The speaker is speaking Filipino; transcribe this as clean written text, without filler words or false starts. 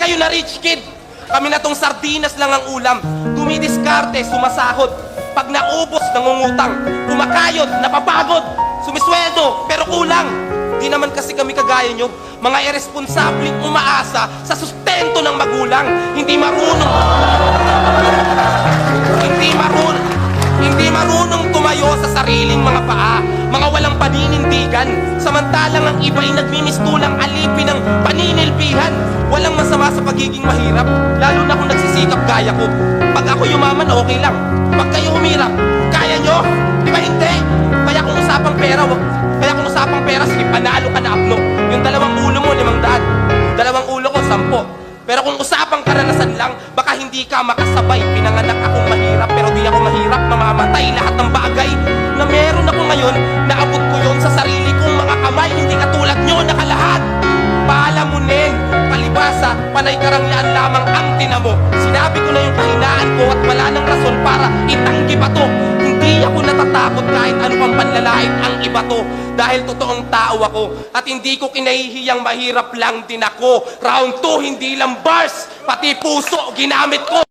kayo na rich kid. Kami na tong sardinas lang ang ulam. Dumidiskarte, sumasahod. Pag naubos, nangungutang. Kumakayod, napapagod. Sumisweldo, pero kulang. Di naman kasi kami kagaya nyo, mga irresponsableng umaasa sa sustento ng magulang. Hindi marunong tumayo sa sariling mga paa, mga walang paninindigan. Samantalang ang iba'y nagmimistulang alipin ng paninilbihan. Walang masama sa pagiging mahirap, lalo na kung nagsisikap gaya ko. Pag ako yumaman, okay lang. Pag kayo humirap, kaya nyo? Di ba hindi? Kaya kung usapang pera, sige, panalo ka na apno. Yung 2 ulo mo, 500. 2 ulo ko, 10. Pero kung usapang karanasan lang, baka hindi ka makasabay. Pinanganak akong mahirap, pero di ako mahirap mamamatay. Lahat ng bagay na meron ako ngayon, naabot ko yon sa sarili kong mga kamay. Hindi katulad nyo, nakalahat. Paalamunin, palibasa, panay karangyaan lamang ang tinamo. Sinabi ko na yung kahinaan ko at wala nang rason para itanggi pa to. Hindi ako natatakot kahit ano pang panlalait ang iba to. Dahil totoong tao ako at hindi ko kinahihiyang mahirap lang din ako. Round 2, hindi lang bars, pati puso ginamit ko.